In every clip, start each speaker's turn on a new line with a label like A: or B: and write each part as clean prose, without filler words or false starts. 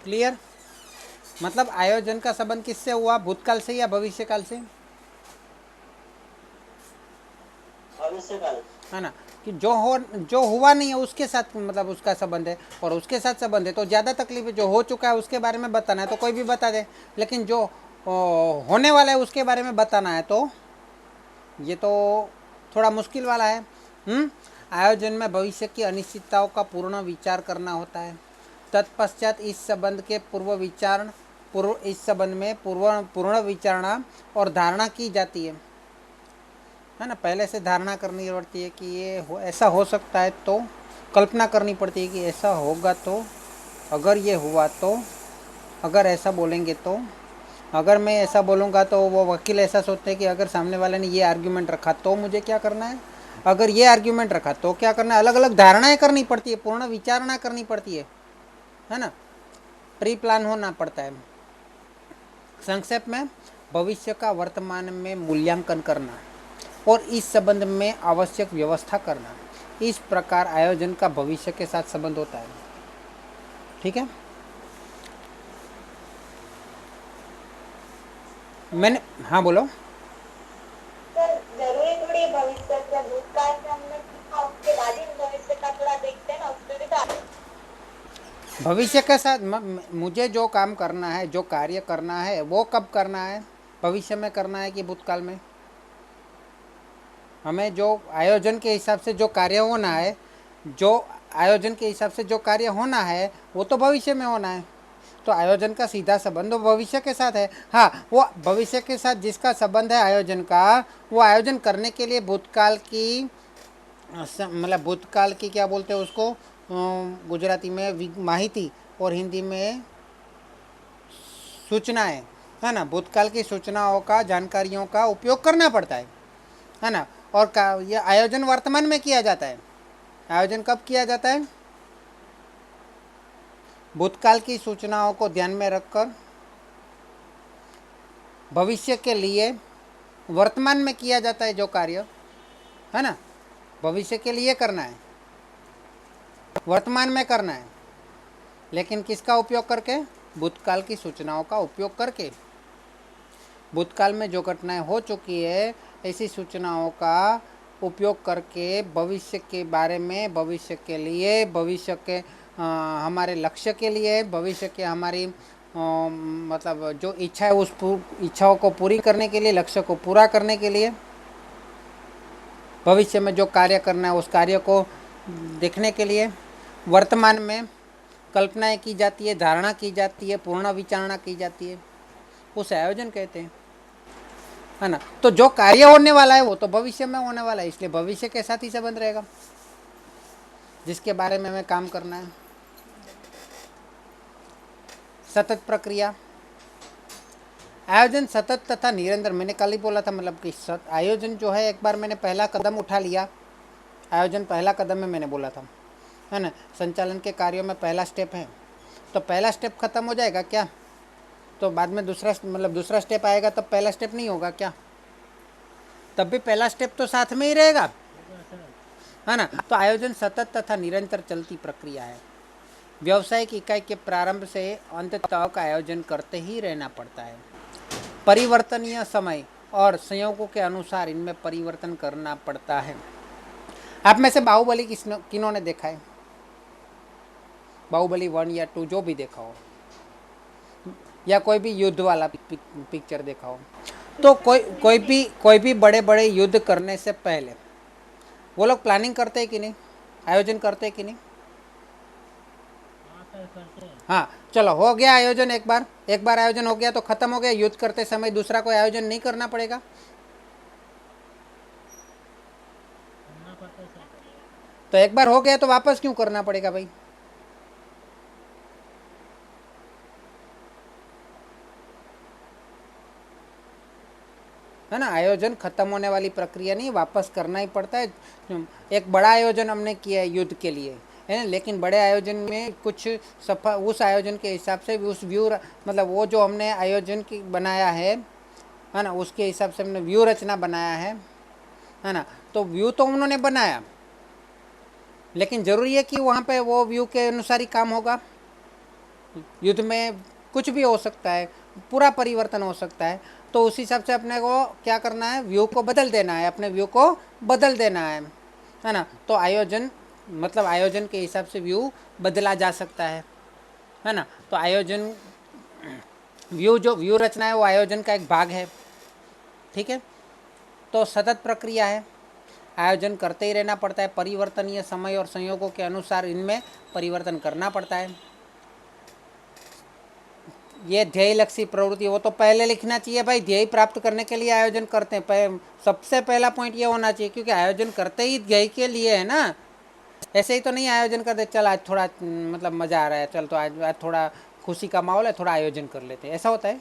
A: Clear? मतलब आयोजन का संबंध किससे हुआ, भूतकाल से या भविष्यकाल से?
B: भविष्यकाल।
A: है ना, कि जो हुआ नहीं है उसके साथ मतलब उसका संबंध है, और उसके साथ संबंध है तो ज़्यादा तकलीफ है। जो हो चुका है उसके बारे में बताना है तो कोई भी बता दे, लेकिन जो होने वाला है उसके बारे में बताना है तो ये तो थोड़ा मुश्किल वाला है। आयोजन में भविष्य की अनिश्चितताओं का पूर्ण विचार करना होता है। तत्पश्चात इस संबंध के इस संबंध में पूर्ण विचारणा और धारणा की जाती है ना। पहले से धारणा करनी पड़ती है कि ऐसा हो सकता है, तो कल्पना करनी पड़ती है कि ऐसा होगा, तो अगर ये हुआ तो, अगर ऐसा बोलेंगे तो, अगर मैं ऐसा बोलूँगा तो वो वकील ऐसा सोचते हैं कि अगर सामने वाले ने ये आर्ग्यूमेंट रखा तो मुझे क्या करना है, अगर ये आर्ग्यूमेंट रखा तो क्या करना है। अलग अलग धारणाएं करनी पड़ती है, पूर्ण विचारणा करनी पड़ती है ना। प्री प्लान होना पड़ता है। संक्षेप में, भविष्य का वर्तमान में मूल्यांकन करना और इस संबंध में आवश्यक व्यवस्था करना, इस प्रकार आयोजन का भविष्य के साथ संबंध होता है। ठीक है, मैंने, हाँ बोलो।
C: सर जरूरी थोड़ी है भविष्य का, भूतकाल से हमने सीखा उसके बाद ही भविष्य का थोड़ा देखते हैं ना, उसमें भी तो
A: भविष्य के साथ मुझे जो काम करना है, जो कार्य करना है, वो कब करना है, भविष्य में करना है कि भूतकाल में? हमें जो आयोजन के हिसाब से जो कार्य होना है, जो आयोजन के हिसाब से जो कार्य होना है वो तो भविष्य में होना है। तो आयोजन का सीधा संबंध भविष्य के साथ है। हाँ, वो भविष्य के साथ जिसका संबंध है आयोजन का, वो आयोजन करने के लिए भूतकाल की मतलब भूतकाल की क्या बोलते हैं उसको, गुजराती में माहिती और हिंदी में सूचनाएं, है ना। भूतकाल की सूचनाओं का, जानकारियों का उपयोग करना पड़ता है ना। और ये आयोजन वर्तमान में किया जाता है। आयोजन कब किया जाता है? भूतकाल की सूचनाओं को ध्यान में रखकर भविष्य के लिए वर्तमान में किया जाता है जो कार्य, है ना। भविष्य के लिए करना है, वर्तमान में करना है, लेकिन किसका उपयोग करके? भूतकाल की सूचनाओं का उपयोग करके। भूतकाल में जो घटनाएं हो चुकी है, ऐसी सूचनाओं का उपयोग करके भविष्य के बारे में, भविष्य के लिए, भविष्य के हमारे लक्ष्य के लिए, भविष्य के हमारी मतलब जो इच्छा है उस इच्छाओं को पूरी करने के लिए, लक्ष्य को पूरा करने के लिए, भविष्य में जो कार्य करना है उस कार्य को देखने के लिए वर्तमान में कल्पनाएं की जाती है, धारणा की जाती है, पूर्ण विचारणा की जाती है, उसे आयोजन कहते हैं, है ना। तो जो कार्य होने वाला है वो तो भविष्य में होने वाला है, इसलिए भविष्य के साथ ही संबंध रहेगा जिसके बारे में हमें काम करना है। सतत प्रक्रिया, आयोजन सतत तथा निरंतर, मैंने कल ही बोला था, मतलब कि आयोजन जो है, एक बार मैंने पहला कदम उठा लिया, आयोजन पहला कदम में मैंने बोला था, है ना। संचालन के कार्यों में पहला स्टेप है, तो पहला स्टेप खत्म हो जाएगा क्या, तो बाद में दूसरा मतलब दूसरा स्टेप आएगा तब पहला स्टेप नहीं होगा क्या? तब भी पहला स्टेप तो साथ में ही रहेगा, है ना। तो आयोजन सतत तथा निरंतर चलती प्रक्रिया है। व्यावसायिक इकाई के प्रारंभ से अंत तक आयोजन करते ही रहना पड़ता है। परिवर्तनीय समय और संयोगों के अनुसार इनमें परिवर्तन करना पड़ता है। आप में से बाहुबली किन्होंने देखा है? बाहुबली 1 या 2 जो भी देखा हो, या कोई भी युद्ध वाला पिक्चर देखा हो, तो कोई भी बड़े बड़े युद्ध करने से पहले वो लोग प्लानिंग करते हैं कि नहीं, आयोजन करते हैं कि नहीं? हाँ, चलो हो गया आयोजन, एक बार आयोजन हो गया तो खत्म हो गया, युद्ध करते समय दूसरा कोई आयोजन नहीं करना पड़ेगा। तो एक बार हो गया तो वापस क्यों करना पड़ेगा भाई? है ना, आयोजन खत्म होने वाली प्रक्रिया नहीं, वापस करना ही पड़ता है। एक बड़ा आयोजन हमने किया है युद्ध के लिए, है ना, लेकिन बड़े आयोजन में कुछ उस आयोजन के हिसाब से उस व्यू मतलब वो जो हमने आयोजन की बनाया है ना, उसके हिसाब से हमने व्यू रचना बनाया है ना। तो व्यू तो उन्होंने बनाया, लेकिन ज़रूरी है कि वहाँ पे वो व्यू के अनुसार ही काम होगा? युद्ध में कुछ भी हो सकता है, पूरा परिवर्तन हो सकता है। तो उस हिसाब से अपने को क्या करना है, व्यू को बदल देना है, अपने व्यू को बदल देना है ना। तो आयोजन मतलब आयोजन के हिसाब से व्यू बदला जा सकता है ना। तो आयोजन व्यू जो व्यू रचना है वो आयोजन का एक भाग है, ठीक है। तो सतत प्रक्रिया है, आयोजन करते ही रहना पड़ता है, परिवर्तनीय समय और संयोगों के अनुसार इनमें परिवर्तन करना पड़ता है। ये ध्येय लक्ष्य प्रवृत्ति, वो तो पहले लिखना चाहिए भाई, ध्येय प्राप्त करने के लिए आयोजन करते हैं, सबसे पहला पॉइंट ये होना चाहिए, क्योंकि आयोजन करते ही ध्येय के लिए है ना। ऐसे ही तो नहीं आयोजन करते, चल आज थोड़ा मतलब मज़ा आ रहा है, चल तो आज थोड़ा खुशी का माहौल है, थोड़ा आयोजन कर लेते हैं, ऐसा होता है?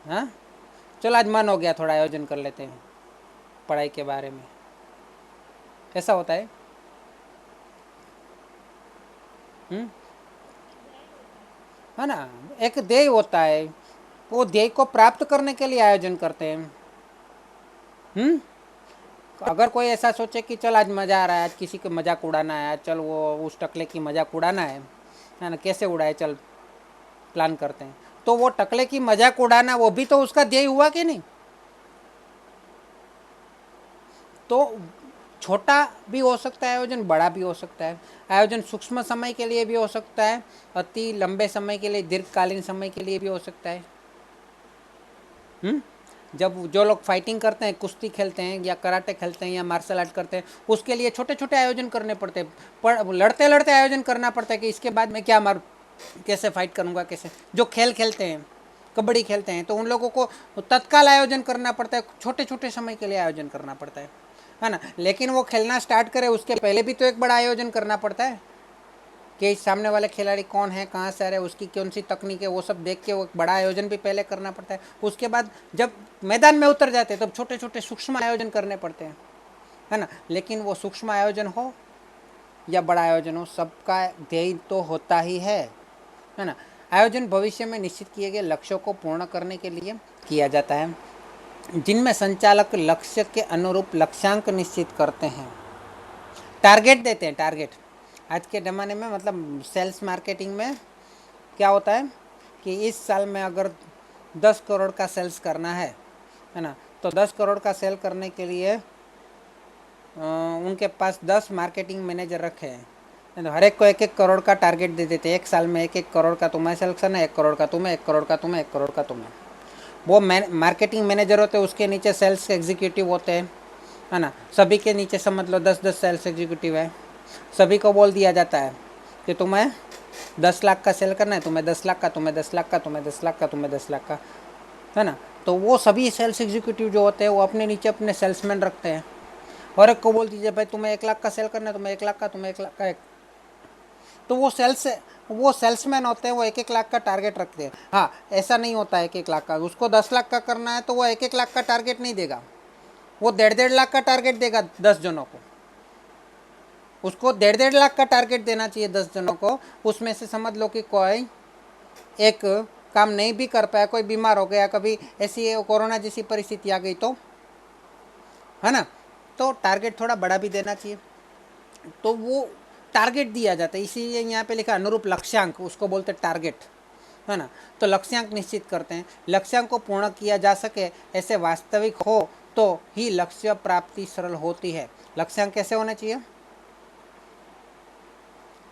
A: हाँ, चलो आज मन हो गया, थोड़ा आयोजन कर लेते हैं पढ़ाई के बारे में, ऐसा होता है? है ना, एक ध्येय होता है, वो ध्येय को प्राप्त करने के लिए आयोजन करते हैं। अगर कोई ऐसा सोचे कि चल आज मज़ा आ रहा है, आज किसी का मजाक उड़ाना है, चल वो उस टकले की मजाक उड़ाना है ना, कैसे उड़ाए, चल प्लान करते हैं, तो वो टकले की मजाक उड़ाना वो भी तो उसका ध्येय हुआ कि नहीं? तो छोटा भी हो सकता है आयोजन, बड़ा भी हो सकता है आयोजन, सूक्ष्म समय के लिए भी हो सकता है, अति लंबे समय के लिए, दीर्घकालीन समय के लिए भी हो सकता है। जब जो लोग फाइटिंग करते हैं, कुश्ती खेलते हैं या कराटे खेलते हैं या मार्शल आर्ट करते हैं, उसके लिए छोटे छोटे आयोजन करने पड़ते हैं, पर लड़ते लड़ते आयोजन करना पड़ता है कि इसके बाद मैं क्या मारूँ, कैसे फाइट करूँगा, कैसे। जो खेल खेलते हैं, कबड्डी खेलते हैं, तो उन लोगों को तत्काल आयोजन करना पड़ता है, छोटे छोटे समय के लिए आयोजन करना पड़ता है ना। लेकिन वो खेलना स्टार्ट करे उसके पहले भी तो एक बड़ा आयोजन करना पड़ता है कि सामने वाले खिलाड़ी कौन है, कहाँ से आ रहे हैं, उसकी कौन सी तकनीक है, वो सब देख के वो बड़ा आयोजन भी पहले करना पड़ता है। उसके बाद जब मैदान में उतर जाते हैं तब छोटे छोटे सूक्ष्म आयोजन करने पड़ते हैं, है ना। लेकिन वो सूक्ष्म आयोजन हो या बड़ा आयोजन हो, सबका ध्येय तो होता ही है ना। आयोजन भविष्य में निश्चित किए गए लक्ष्यों को पूर्ण करने के लिए किया जाता है, जिनमें संचालक लक्ष्य के अनुरूप लक्ष्यांक निश्चित करते हैं, टारगेट देते हैं। टारगेट आज के ज़माने में मतलब सेल्स मार्केटिंग में क्या होता है कि इस साल में अगर 10 करोड़ का सेल्स करना है ना, तो 10 करोड़ का सेल करने के लिए उनके पास 10 मार्केटिंग मैनेजर रखे हैं, तो हर एक को 1-1 करोड़ का टारगेट दे देते हैं, एक साल में 1-1 करोड़ का तुम्हें सेल करना है, 1 करोड़ का तुम्हें, 1 करोड़ का तुम्हें, 1 करोड़ का तुम्हें। वो मार्केटिंग मैनेजर होते हैं, उसके नीचे सेल्स एग्जीक्यूटिव होते हैं, है ना। सभी के नीचे समझ लो 10-10 सेल्स एग्जीक्यूटिव है, सभी को बोल दिया जाता है कि तुम्हें 10 लाख का सेल करना है, तुम्हें 10 लाख का, तुम्हें 10 लाख का, तुम्हें 10 लाख का, तुम्हें 10 लाख का, है ना। तो वो सभी सेल्स एग्जीक्यूटिव जो होते हैं वो अपने नीचे अपने सेल्समैन रखते हैं, और एक को बोल दीजिए भाई तुम्हें 1 लाख का सेल करना है, तुम्हें 1 लाख का, तुम्हें 1 लाख का, तो वो सेल्समैन होते हैं, वो 1-1 लाख का टारगेट रखते हैं। हाँ, ऐसा नहीं होता है 1-1 लाख का, उसको 10 लाख का करना है तो वो 1-1 लाख का टारगेट नहीं देगा, वो 1.5 लाख का टारगेट देगा 10 जनों को। उसको 1.5 लाख का टारगेट देना चाहिए 10 जनों को। उसमें से समझ लो कि कोई एक काम नहीं भी कर पाया, कोई बीमार हो गया, कभी ऐसी कोरोना जैसी परिस्थिति आ गई तो, है ना, तो टारगेट थोड़ा बड़ा भी देना चाहिए। तो वो टारगेट दिया जाता है, इसीलिए यहाँ पे लिखा अनुरूप लक्ष्यांक, उसको बोलते टारगेट, है ना। तो लक्ष्यांक निश्चित करते हैं, लक्ष्यांक को पूर्ण किया जा सके ऐसे वास्तविक हो तो ही लक्ष्य प्राप्ति सरल होती है। लक्ष्यांक कैसे होने चाहिए?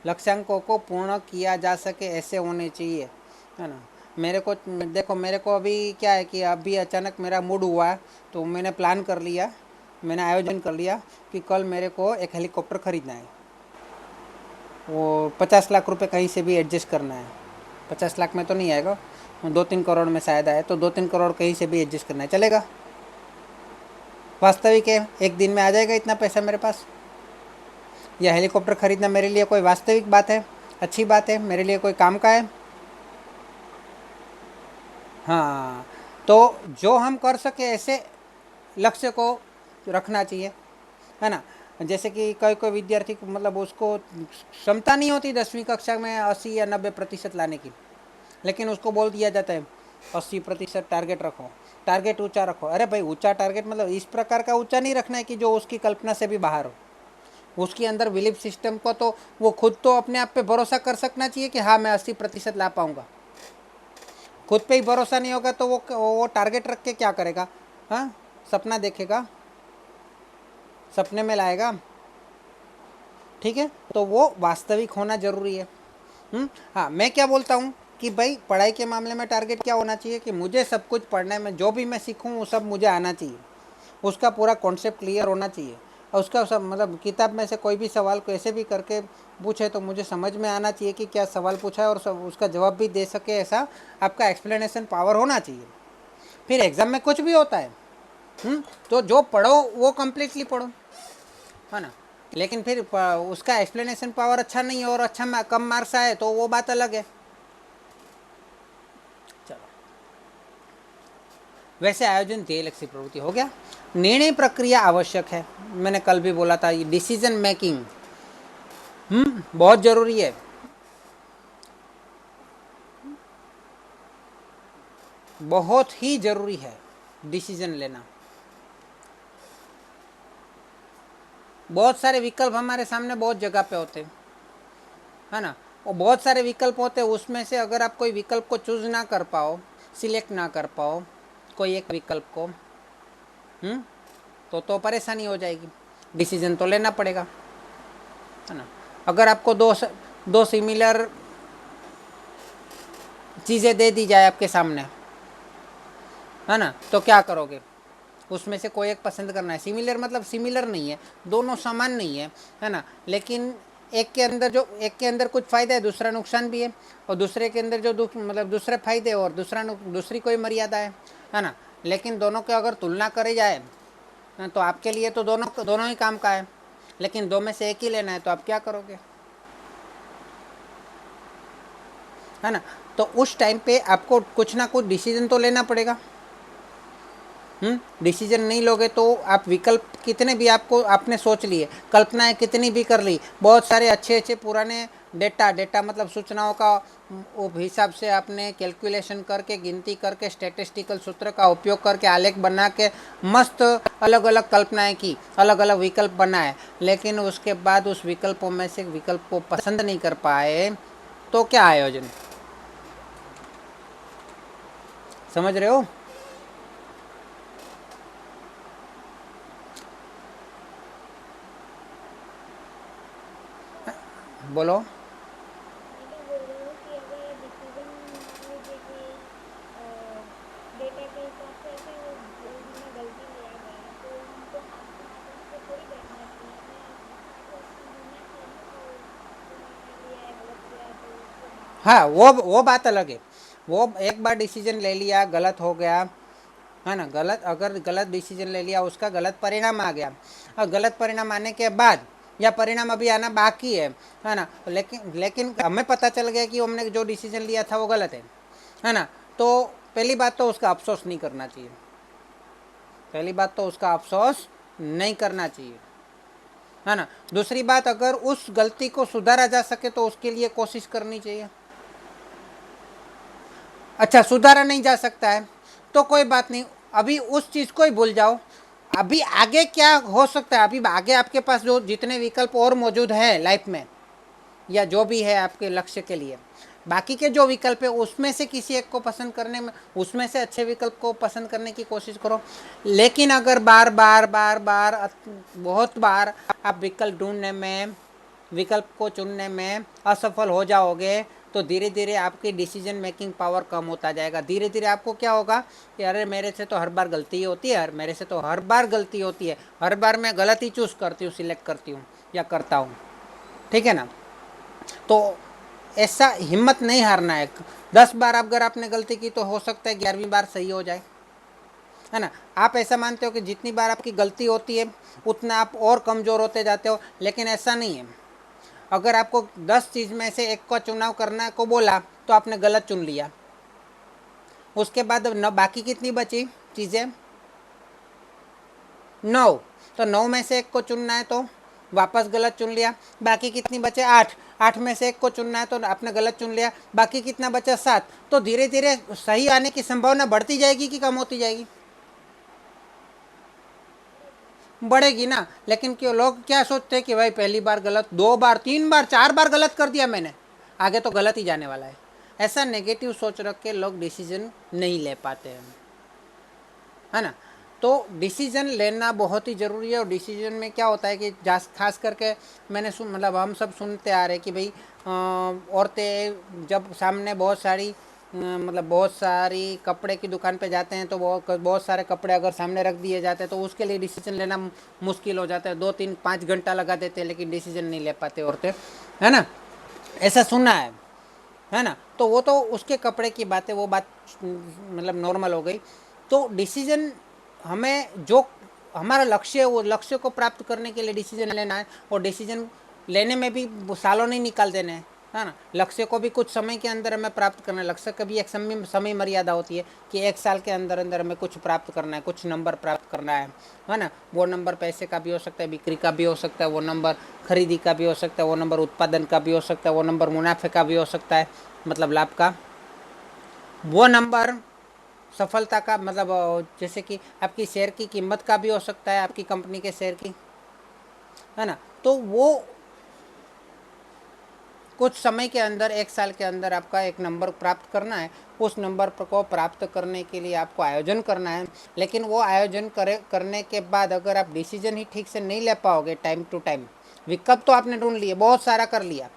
A: लक्ष्यांकों को पूर्ण किया जा सके ऐसे होने चाहिए, है ना। मेरे को देखो, मेरे को अभी क्या है कि अभी अचानक मेरा मूड हुआ तो मैंने प्लान कर लिया, मैंने आयोजन कर लिया कि कल मेरे को एक हेलीकॉप्टर ख़रीदना है, वो 50 लाख रुपए कहीं से भी एडजस्ट करना है। 50 लाख में तो नहीं आएगा, 2-3 करोड़ में शायद आए, तो 2-3 करोड़ कहीं से भी एडजस्ट करना है, चलेगा? वास्तविक है, एक दिन में आ जाएगा इतना पैसा मेरे पास। यह हेलीकॉप्टर ख़रीदना मेरे लिए कोई वास्तविक बात है, अच्छी बात है, मेरे लिए कोई काम का है? हाँ, तो जो हम कर सके ऐसे लक्ष्य को रखना चाहिए, है ना। जैसे कि कोई कोई विद्यार्थी को मतलब उसको क्षमता नहीं होती 10वीं कक्षा में 80 या 90% लाने की, लेकिन उसको बोल दिया जाता है 80% टारगेट रखो, टारगेट ऊंचा रखो। अरे भाई, ऊंचा टारगेट मतलब इस प्रकार का ऊंचा नहीं रखना है कि जो उसकी कल्पना से भी बाहर हो, उसके अंदर बिलीफ सिस्टम को तो वो खुद तो अपने आप पे भरोसा कर सकना चाहिए कि हाँ मैं 80% ला पाऊंगा। खुद पे ही भरोसा नहीं होगा तो वो टारगेट रख के क्या करेगा? हाँ, सपना देखेगा, सपने में लाएगा। ठीक है, तो वो वास्तविक होना जरूरी है। हाँ, मैं क्या बोलता हूँ कि भाई पढ़ाई के मामले में टारगेट क्या होना चाहिए कि मुझे सब कुछ पढ़ने में जो भी मैं सीखूँ वो सब मुझे आना चाहिए, उसका पूरा कॉन्सेप्ट क्लियर होना चाहिए, और उसका सब मतलब किताब में से कोई भी सवाल कैसे भी करके पूछे तो मुझे समझ में आना चाहिए कि क्या सवाल पूछा है और सब उसका जवाब भी दे सके, ऐसा आपका एक्सप्लेनेशन पावर होना चाहिए। फिर एग्ज़ाम में कुछ भी होता है तो जो पढ़ो वो कम्प्लीटली पढ़ो, है ना। लेकिन फिर उसका एक्सप्लेनेशन पावर अच्छा नहीं है और अच्छा कम मार्क्स आए तो वो बात अलग है। चलो, वैसे आयोजन ध्येय लक्ष्य प्रवृत्ति हो गया। निर्णय प्रक्रिया आवश्यक है, मैंने कल भी बोला था, ये डिसीजन मेकिंग बहुत जरूरी है। बहुत ही जरूरी है डिसीजन लेना। बहुत सारे विकल्प हमारे सामने बहुत जगह पे होते हैं, है ना। और बहुत सारे विकल्प होते हैं, उसमें से अगर आप कोई विकल्प को चूज ना कर पाओ, सिलेक्ट ना कर पाओ कोई एक विकल्प को, तो परेशानी हो जाएगी। डिसीजन तो लेना पड़ेगा, है ना। अगर आपको दो सिमिलर चीज़ें दे दी जाए आपके सामने, है ना, तो क्या करोगे? उसमें से कोई एक पसंद करना है। सिमिलर मतलब सिमिलर नहीं है, दोनों समान नहीं है ना, लेकिन एक के अंदर कुछ फ़ायदा है, दूसरा नुकसान भी है, और दूसरे के अंदर जो मतलब दूसरे फायदे और दूसरी कोई मर्यादा है ना। लेकिन दोनों की अगर तुलना करी जाए तो आपके लिए तो दोनों ही काम का है, लेकिन दो में से एक ही लेना है तो आप क्या करोगे, है ना। तो उस टाइम पे आपको कुछ ना कुछ डिसीजन तो लेना पड़ेगा। डिसीजन नहीं लोगे तो आप विकल्प कितने भी आपने सोच लिए, कल्पनाएं कितनी भी कर ली, बहुत सारे अच्छे पुराने डेटा मतलब सूचनाओं का हिसाब से आपने कैलकुलेशन करके, गिनती करके, स्टैटिस्टिकल सूत्र का उपयोग करके, आलेख बना के मस्त अलग अलग कल्पनाएं की, अलग अलग विकल्प बनाए, लेकिन उसके बाद उस विकल्पों में से विकल्प को पसंद नहीं कर पाए तो क्या आयोजन? समझ रहे हो? बोलो।
C: मैं क्या बोल रही हूँ कि अगर डिसीजन मान लीजिए कि डेटा के हिसाब से ऐसे उन्होंने गलती लिया गया तो हमको हाथ पे हाथ रख के थोड़ी बैठना चाहिए, हमें हाथ रख के बोलना चाहिए ना कि तुमने लिया है गलत लिया है तो उसको माफ
A: हाँ,
C: कर दो।
A: वो बात अलग है। वो एक बार डिसीजन ले लिया, गलत हो गया, है ना। अगर गलत डिसीजन ले लिया, उसका गलत परिणाम आ गया, और गलत परिणाम आने के बाद या परिणाम अभी आना बाकी है ना, लेकिन हमें पता चल गया कि हमने जो डिसीजन लिया था वो गलत है ना। तो पहली बात तो उसका अफसोस नहीं करना चाहिए, पहली बात तो उसका अफसोस नहीं करना चाहिए, है ना। दूसरी बात, अगर उस गलती को सुधारा जा सके तो उसके लिए कोशिश करनी चाहिए। अच्छा, सुधारा नहीं जा सकता है तो कोई बात नहीं, अभी उस चीज़ को ही भूल जाओ। अभी आगे क्या हो सकता है, अभी आगे आपके पास जो जितने विकल्प और मौजूद हैं लाइफ में, या जो भी है आपके लक्ष्य के लिए, बाकी के जो विकल्प है उसमें से किसी एक को पसंद करने में, उसमें से अच्छे विकल्प को पसंद करने की कोशिश करो। लेकिन अगर बार बार बार बार बहुत बार आप विकल्प को चुनने में असफल हो जाओगे तो धीरे धीरे आपकी डिसीजन मेकिंग पावर कम होता जाएगा। धीरे धीरे आपको क्या होगा कि अरे मेरे से तो हर बार गलती ही होती है, मेरे से तो हर बार गलती होती है, हर बार मैं गलत ही चूज़ करती हूँ, सिलेक्ट करती हूँ या करता हूँ। ठीक है ना। तो ऐसा हिम्मत नहीं हारना है। 10 बार अगर आपने गलती की तो हो सकता है 11वीं बार सही हो जाए, है ना। आप ऐसा मानते हो कि जितनी बार आपकी गलती होती है उतना आप और कमज़ोर होते जाते हो, लेकिन ऐसा नहीं है। अगर आपको 10 चीज़ में से एक का चुनाव करने को बोला तो आपने गलत चुन लिया, उसके बाद न बाकी कितनी बची चीज़ें? 9। तो 9 में से एक को चुनना है तो वापस गलत चुन लिया, बाकी कितनी बचे? 8। 8 में से एक को चुनना है तो आपने गलत चुन लिया, बाकी कितना बचा? 7। तो धीरे धीरे सही आने की संभावना बढ़ती जाएगी कि कम होती जाएगी? बढ़ेगी ना। लेकिन क्यों लोग क्या सोचते हैं कि भाई पहली बार गलत, 2 बार 3 बार 4 बार गलत कर दिया मैंने, आगे तो गलत ही जाने वाला है। ऐसा नेगेटिव सोच रख के लोग डिसीजन नहीं ले पाते हैं, है ना। तो डिसीजन लेना बहुत ही ज़रूरी है। और डिसीजन में क्या होता है कि खास करके मैंने मतलब हम सब सुनते आ रहे हैं कि भाई औरतें जब सामने बहुत सारी मतलब बहुत सारी कपड़े की दुकान पे जाते हैं तो बहुत सारे कपड़े अगर सामने रख दिए जाते हैं तो उसके लिए डिसीजन लेना मुश्किल हो जाता है। 2 3 5 घंटा लगा देते हैं लेकिन डिसीजन नहीं ले पाते औरतें, है ना। ऐसा सुना है ना। तो वो तो उसके कपड़े की बात है, वो बात मतलब नॉर्मल हो गई। तो डिसीजन हमें जो हमारा लक्ष्य है वो लक्ष्य को प्राप्त करने के लिए डिसीजन लेना है। और डिसीजन लेने में भी सालों नहीं निकाल देने हैं, है ना। लक्ष्य को भी कुछ समय के अंदर हमें प्राप्त करना है। लक्ष्य का भी एक समय मर्यादा होती है कि 1 साल के अंदर अंदर हमें कुछ प्राप्त करना है, कुछ नंबर प्राप्त करना है ना। वो नंबर पैसे का भी हो सकता है, बिक्री का भी हो सकता है, वो नंबर खरीदी का भी हो सकता है, वो नंबर उत्पादन का भी हो सकता है, वो नंबर मुनाफे का भी हो सकता है, मतलब लाभ का। वो नंबर सफलता का मतलब जैसे कि आपकी शेयर की कीमत का भी हो सकता है, आपकी कंपनी के शेयर की, है ना। तो वो कुछ समय के अंदर 1 साल के अंदर आपका एक नंबर प्राप्त करना है। उस नंबर को प्राप्त करने के लिए आपको आयोजन करना है। लेकिन वो आयोजन करने के बाद अगर आप डिसीजन ही ठीक से नहीं ले पाओगे टाइम टू टाइम, विकल्प तो आपने ढूंढ लिए, बहुत सारा कर लिया,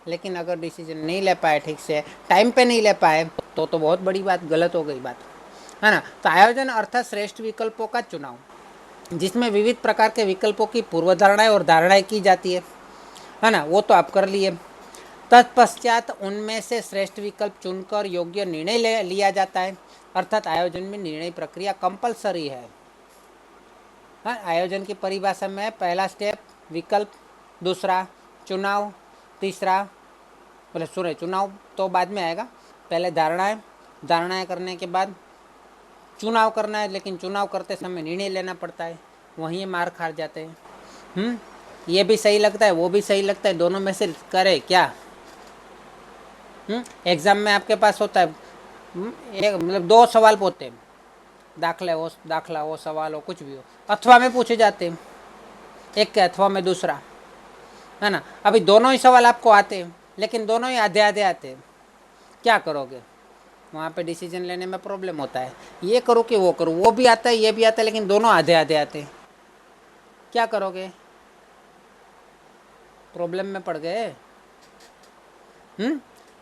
A: लेकिन अगर डिसीजन नहीं ले पाए ठीक से, टाइम पे नहीं ले पाए, तो बहुत बड़ी बात, गलत हो गई बात, है ना। तो आयोजन अर्थात श्रेष्ठ विकल्पों का चुनाव, जिसमें विविध प्रकार के विकल्पों की पूर्वधारणाएं और धारणाएं की जाती है ना। वो तो आप कर लिए। तत्पश्चात उनमें से श्रेष्ठ विकल्प चुनकर योग्य निर्णय लिया जाता है। अर्थात आयोजन में निर्णय प्रक्रिया कंपलसरी है। हाँ, आयोजन की परिभाषा में पहला स्टेप विकल्प, दूसरा चुनाव, तीसरा बोले सुने चुनाव तो बाद में आएगा, पहले धारणाएं करने के बाद चुनाव करना है। लेकिन चुनाव करते समय निर्णय लेना पड़ता है, वहीं मार खा जाते हैं। ये भी सही लगता है, वो भी सही लगता है, दोनों में से करे क्या। एग्ज़ाम में आपके पास होता है एक मतलब 2 सवाल पूछते हैं, दाखला हो सवाल हो कुछ भी हो, अथवा में पूछे जाते हैं, एक के अथवा में दूसरा, है ना। अभी दोनों ही सवाल आपको आते हैं लेकिन दोनों ही आधे आधे आते हैं, क्या करोगे। वहाँ पे डिसीजन लेने में प्रॉब्लम होता है, ये करो कि वो करो, वो भी आता है ये भी आता है लेकिन दोनों आधे आधे आते हैं, क्या करोगे, प्रॉब्लम में पड़ गए।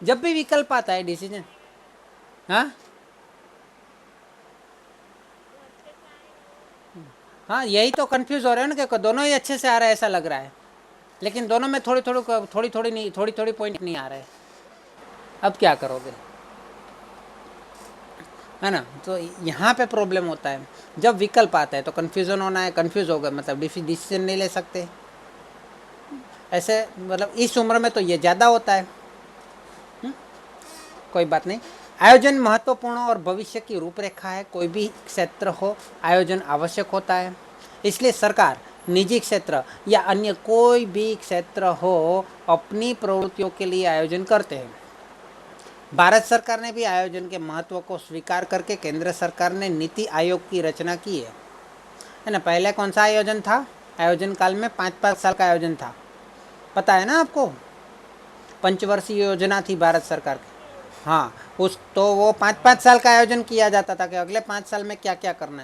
A: जब भी विकल्प आता है डिसीजन, हाँ हाँ यही तो कंफ्यूज हो रहे हो ना कि दोनों ही अच्छे से आ रहा है ऐसा लग रहा है, लेकिन दोनों में थोड़ी थोड़ी पॉइंट नहीं आ रहे, अब क्या करोगे, है ना। तो यहाँ पे प्रॉब्लम होता है। जब विकल्प आता है तो कन्फ्यूज़न होना है, कन्फ्यूज़ हो गए मतलब डिसीजन नहीं ले सकते। ऐसे मतलब इस उम्र में तो ये ज़्यादा होता है। कोई बात नहीं। आयोजन महत्वपूर्ण और भविष्य की रूपरेखा है। कोई भी क्षेत्र हो आयोजन आवश्यक होता है। इसलिए सरकार, निजी क्षेत्र या अन्य कोई भी क्षेत्र हो अपनी प्रवृत्तियों के लिए आयोजन करते हैं। भारत सरकार ने भी आयोजन के महत्व को स्वीकार करके केंद्र सरकार ने नीति आयोग की रचना की है ना। पहले कौन सा आयोजन था, आयोजन काल में 5-5 साल का आयोजन था, पता है ना आपको, पंचवर्षीय योजना थी भारत सरकार की। हाँ उस तो वो 5-5 साल का आयोजन किया जाता था कि अगले 5 साल में क्या क्या करना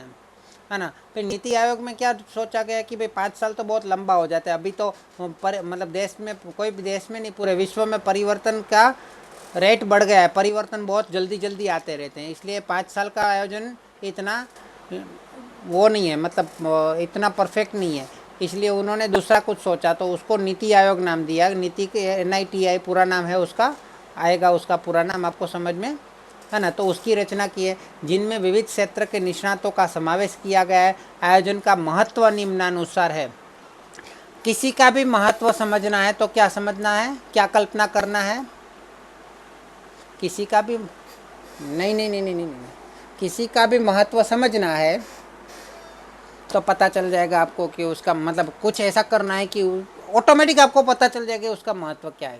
A: है ना। फिर नीति आयोग में क्या सोचा गया कि भाई 5 साल तो बहुत लंबा हो जाता है, अभी तो मतलब देश में, कोई भी देश में नहीं पूरे विश्व में परिवर्तन का रेट बढ़ गया है, परिवर्तन बहुत जल्दी जल्दी आते रहते हैं, इसलिए 5 साल का आयोजन इतना वो नहीं है, मतलब इतना परफेक्ट नहीं है। इसलिए उन्होंने दूसरा कुछ सोचा तो उसको नीति आयोग नाम दिया। नीति के NITI पूरा नाम है उसका, आएगा उसका पूरा नाम आपको समझ में, है ना। तो उसकी रचना की है जिनमें विविध क्षेत्र के निष्णातों का समावेश किया गया है। आयोजन का महत्व निम्नानुसार है। किसी का भी महत्व समझना है तो क्या समझना है, क्या कल्पना करना है, किसी का भी नहीं, किसी का भी महत्व समझना है तो पता चल जाएगा आपको कि उसका मतलब कुछ ऐसा करना है कि ऑटोमेटिक आपको पता चल जाएगा उसका महत्व क्या है,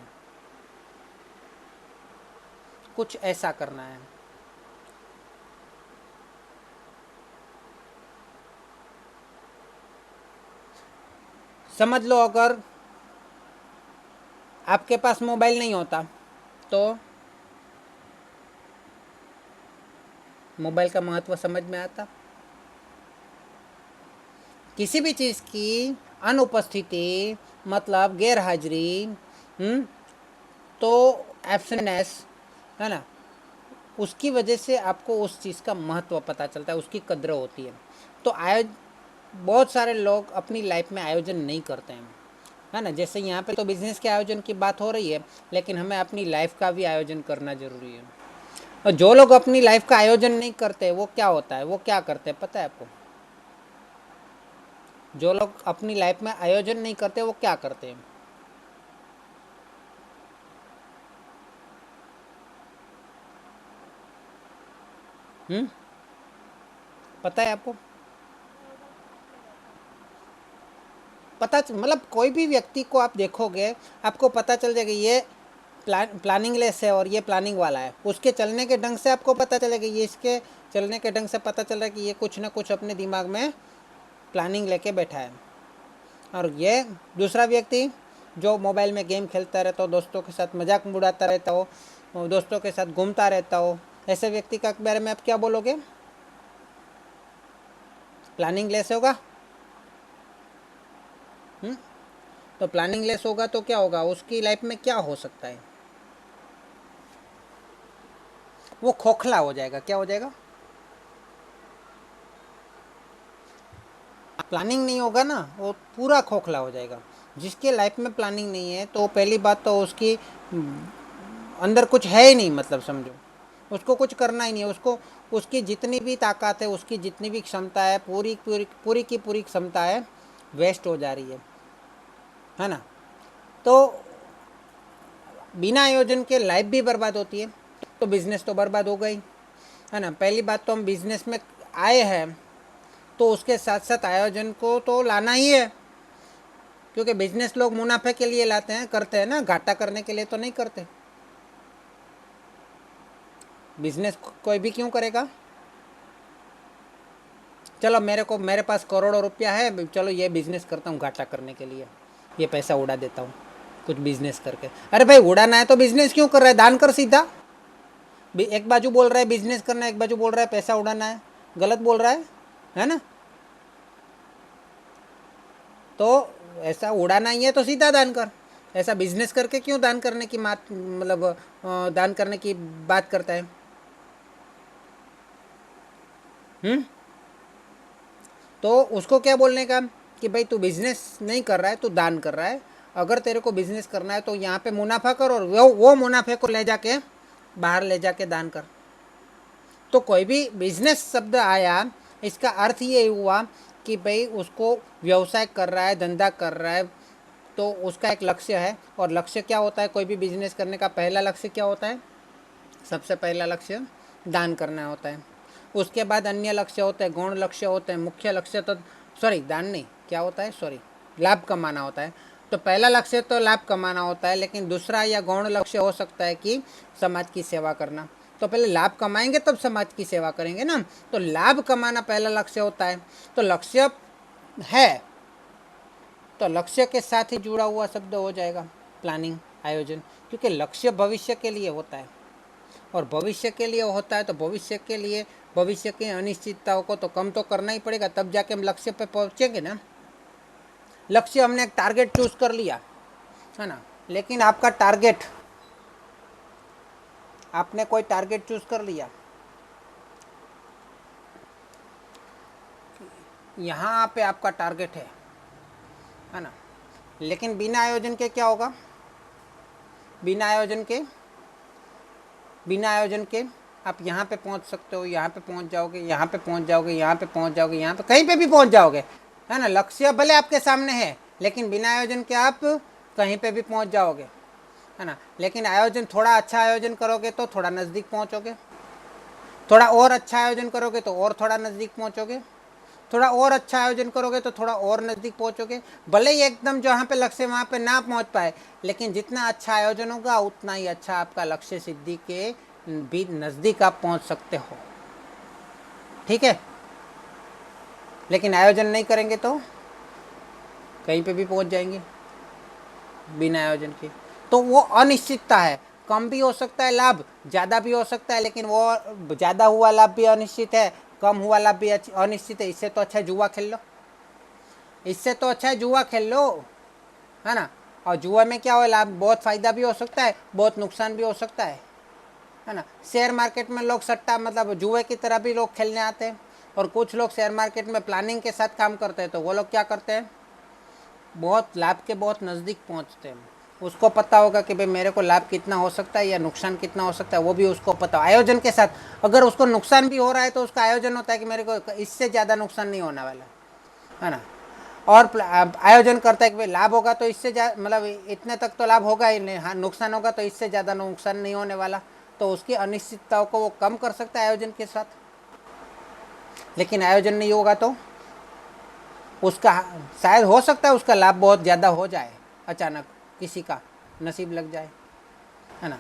A: कुछ ऐसा करना है। समझ लो अगर आपके पास मोबाइल नहीं होता तो मोबाइल का महत्व समझ में आता। किसी भी चीज़ की अनुपस्थिति मतलब गैर हाजिरी, तो एब्सेंटनेस है ना, उसकी वजह से आपको उस चीज़ का महत्व पता चलता है, उसकी कद्र होती है। तो बहुत सारे लोग अपनी लाइफ में आयोजन नहीं करते हैं, है ना। जैसे यहाँ पे तो बिजनेस के आयोजन की बात हो रही है, लेकिन हमें अपनी लाइफ का भी आयोजन करना ज़रूरी है। और जो लोग अपनी लाइफ का आयोजन नहीं करते वो क्या होता है, वो क्या करते हैं पता है आपको? जो लोग अपनी लाइफ में आयोजन नहीं करते वो क्या करते हैं? पता है आपको? मतलब कोई भी व्यक्ति को आप देखोगे आपको पता चल जाएगा ये प्लानिंग लेस है और ये प्लानिंग वाला है। उसके चलने के ढंग से आपको पता चलेगा, ये इसके चलने के ढंग से पता चल रहा है कि ये कुछ ना कुछ अपने दिमाग में प्लानिंग लेके बैठा है। और ये दूसरा व्यक्ति जो मोबाइल में गेम खेलता रहता हो, दोस्तों के साथ मजाक उड़ाता रहता हो, दोस्तों के साथ घूमता रहता हो, ऐसे व्यक्ति का बारे में आप क्या बोलोगे? प्लानिंग लेस होगा। तो प्लानिंग लेस होगा तो क्या होगा, उसकी लाइफ में क्या हो सकता है? वो खोखला हो जाएगा। क्या हो जाएगा? प्लानिंग नहीं होगा ना, वो पूरा खोखला हो जाएगा। जिसके लाइफ में प्लानिंग नहीं है तो पहली बात तो उसकी अंदर कुछ है ही नहीं, मतलब समझो उसको कुछ करना ही नहीं है। उसको उसकी जितनी भी ताकत है, उसकी जितनी भी क्षमता है, पूरी पूरी पूरी की पूरी क्षमता है वेस्ट हो जा रही है ना। तो बिना आयोजन के लाइफ भी बर्बाद होती है, तो बिजनेस तो बर्बाद हो गई, है ना। पहली बात तो हम बिजनेस में आए हैं तो उसके साथ साथ आयोजन को तो लाना ही है, क्योंकि बिजनेस लोग मुनाफे के लिए लाते हैं, करते हैं ना, घाटा करने के लिए तो नहीं करते। बिजनेस कोई भी क्यों करेगा? चलो मेरे पास करोड़ों रुपया है, चलो ये बिजनेस करता हूँ घाटा करने के लिए, ये पैसा उड़ा देता हूँ कुछ बिजनेस करके। अरे भाई उड़ाना है तो बिजनेस क्यों कर रहा है? दान कर सीधा। एक बाजू बोल रहा है बिजनेस करना है, एक बाजू बोल रहा है पैसा उड़ाना है, गलत बोल रहा है ना। तो ऐसा उड़ाना ही है तो सीधा दान कर। ऐसा बिजनेस करके क्यों दान करने की मतलब दान करने की बात करता है? तो उसको क्या बोलने का कि भाई तू बिजनेस नहीं कर रहा है, तू दान कर रहा है। अगर तेरे को बिजनेस करना है तो यहाँ पे मुनाफा कर और वो मुनाफे को ले जाके बाहर ले जाके दान कर। तो कोई भी बिजनेस शब्द आया, इसका अर्थ ये हुआ कि भाई उसको व्यवसाय कर रहा है, धंधा कर रहा है, तो उसका एक लक्ष्य है। और लक्ष्य क्या होता है? कोई भी बिजनेस करने का पहला लक्ष्य क्या होता है? सबसे पहला लक्ष्य दान करना होता है। उसके बाद अन्य लक्ष्य होते हैं, गौण लक्ष्य होते हैं, मुख्य लक्ष्य तो दान नहीं, क्या होता है, लाभ कमाना होता है। तो पहला लक्ष्य तो लाभ कमाना होता है, लेकिन दूसरा या गौण लक्ष्य हो सकता है कि समाज की सेवा करना। तो पहले लाभ कमाएंगे तब समाज की सेवा करेंगे ना। तो लाभ कमाना पहला लक्ष्य होता है। तो लक्ष्य है तो लक्ष्य के साथ ही जुड़ा हुआ शब्द हो जाएगा प्लानिंग, आयोजन, क्योंकि लक्ष्य भविष्य के लिए होता है। और भविष्य के लिए होता है तो भविष्य के लिए भविष्य की अनिश्चितताओं को तो कम तो करना ही पड़ेगा, तब जाके हम लक्ष्य पे पहुंचेंगे ना। लक्ष्य हमने एक टारगेट चूज कर लिया है ना, लेकिन आपका टारगेट, आपने कोई टारगेट चूज कर लिया, यहाँ पे आपका टारगेट है ना, लेकिन बिना आयोजन के क्या होगा? बिना आयोजन के आप यहाँ पे पहुँच सकते हो, यहाँ पे पहुँच जाओगे, यहाँ पे पहुँच जाओगे, यहाँ पे पहुँच जाओगे, यहाँ पे कहीं पे भी पहुँच जाओगे, है ना। लक्ष्य भले आपके सामने है, लेकिन बिना आयोजन के आप कहीं पे भी पहुँच जाओगे, है ना। लेकिन आयोजन, थोड़ा अच्छा आयोजन करोगे तो थोड़ा नज़दीक पहुँचोगे, थोड़ा और अच्छा आयोजन करोगे तो और थोड़ा नज़दीक पहुँचोगे, थोड़ा और अच्छा आयोजन करोगे तो थोड़ा और नज़दीक पहुँचोगे। भले ही एकदम जहाँ पे लक्ष्य वहाँ पे ना पहुँच पाए, लेकिन जितना अच्छा आयोजन होगा उतना ही अच्छा आपका लक्ष्य सिद्धि के भी नज़दीक आप पहुँच सकते हो, ठीक है। लेकिन आयोजन नहीं करेंगे तो कहीं पे भी पहुंच जाएंगे बिना आयोजन के। तो वो अनिश्चितता है, कम भी हो सकता है लाभ, ज़्यादा भी हो सकता है, लेकिन वो ज़्यादा हुआ लाभ भी अनिश्चित है, कम हुआ लाभ भी अनिश्चित है। इससे तो अच्छा है जुआ खेल लो, इससे तो अच्छा है जुआ खेल लो, है ना। और जुआ में क्या हो, लाभ बहुत फ़ायदा भी हो सकता है, बहुत नुकसान भी हो सकता है ना। शेयर मार्केट में लोग सट्टा मतलब जुए की तरह भी लोग खेलने आते हैं, और कुछ लोग शेयर मार्केट में प्लानिंग के साथ काम करते हैं, तो वो लोग क्या करते हैं, बहुत लाभ के बहुत नज़दीक पहुंचते हैं। उसको पता होगा कि भाई मेरे को लाभ कितना हो सकता है या नुकसान कितना हो सकता है, वो भी उसको पता। आयोजन के साथ अगर उसको नुकसान भी हो रहा है तो उसका आयोजन होता है कि मेरे को इससे ज़्यादा नुकसान नहीं होने वाला, है ना। और आयोजन करता है कि भाई लाभ होगा तो इससे मतलब इतने तक तो लाभ होगा ही नहीं, हाँ नुकसान होगा तो इससे ज़्यादा नुकसान नहीं होने वाला, तो उसकी अनिश्चितताओं को वो कम कर सकता है आयोजन के साथ। लेकिन आयोजन नहीं होगा तो उसका शायद हो सकता है उसका लाभ बहुत ज़्यादा हो जाए, अचानक किसी का नसीब लग जाए, है ना।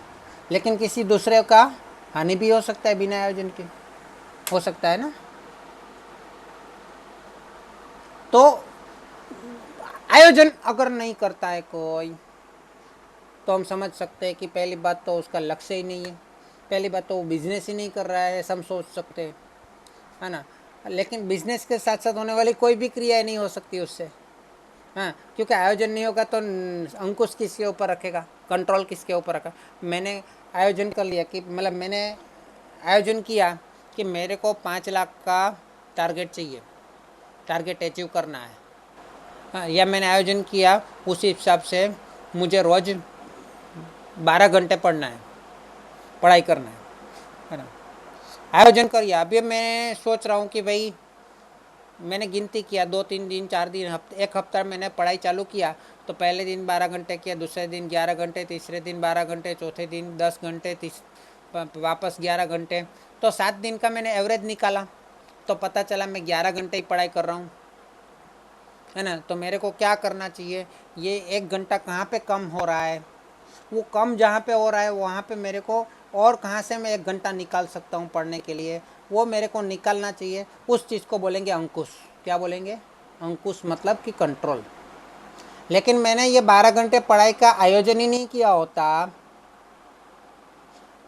A: लेकिन किसी दूसरे का हानि भी हो सकता है बिना आयोजन के, हो सकता है ना। तो आयोजन अगर नहीं करता है कोई, तो हम समझ सकते हैं कि पहली बात तो उसका लक्ष्य ही नहीं है, पहली बात तो वो बिजनेस ही नहीं कर रहा है, ऐसा हम सोच सकते हैं, है ना। लेकिन बिजनेस के साथ साथ होने वाली कोई भी क्रियाएं नहीं हो सकती उससे, हाँ, क्योंकि आयोजन नहीं होगा तो अंकुश किसके ऊपर रखेगा, कंट्रोल किसके ऊपर रखा। मैंने आयोजन कर लिया कि मतलब मैंने आयोजन किया कि मेरे को 5 लाख का टारगेट चाहिए, टारगेट अचीव करना है, हाँ, या मैंने आयोजन किया उसी हिसाब से मुझे रोज़ 12 घंटे पढ़ना है, पढ़ाई करना है ना। आयोजन करिए। अभी मैं सोच रहा हूँ कि भाई मैंने गिनती किया 2-3 दिन 4 दिन एक हफ्ता मैंने पढ़ाई चालू किया, तो पहले दिन 12 घंटे किया, दूसरे दिन 11 घंटे, तीसरे दिन 12 घंटे, चौथे दिन 10 घंटे, वापस 11 घंटे, तो 7 दिन का मैंने एवरेज निकाला, तो पता चला मैं 11 घंटे ही पढ़ाई कर रहा हूँ, है ना। तो मेरे को क्या करना चाहिए, ये 1 घंटा कहाँ पे कम हो रहा है, वो कम जहाँ पे हो रहा है वहाँ पे मेरे को और कहाँ से मैं 1 घंटा निकाल सकता हूँ पढ़ने के लिए, वो मेरे को निकालना चाहिए। उस चीज़ को बोलेंगे अंकुश। क्या बोलेंगे, अंकुश मतलब कि कंट्रोल। लेकिन मैंने ये 12 घंटे पढ़ाई का आयोजन ही नहीं किया होता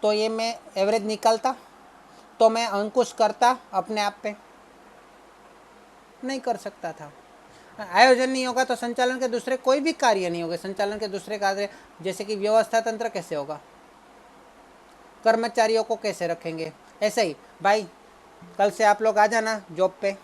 A: तो ये मैं एवरेज निकालता, तो मैं अंकुश करता अपने आप पे, नहीं कर सकता था। आयोजन नहीं होगा तो संचालन के दूसरे कोई भी कार्य नहीं होगा। संचालन के दूसरे कार्य जैसे कि व्यवस्था तंत्र कैसे होगा, कर्मचारियों को कैसे रखेंगे, ऐसे ही भाई कल से आप लोग आ जाना जॉब पे।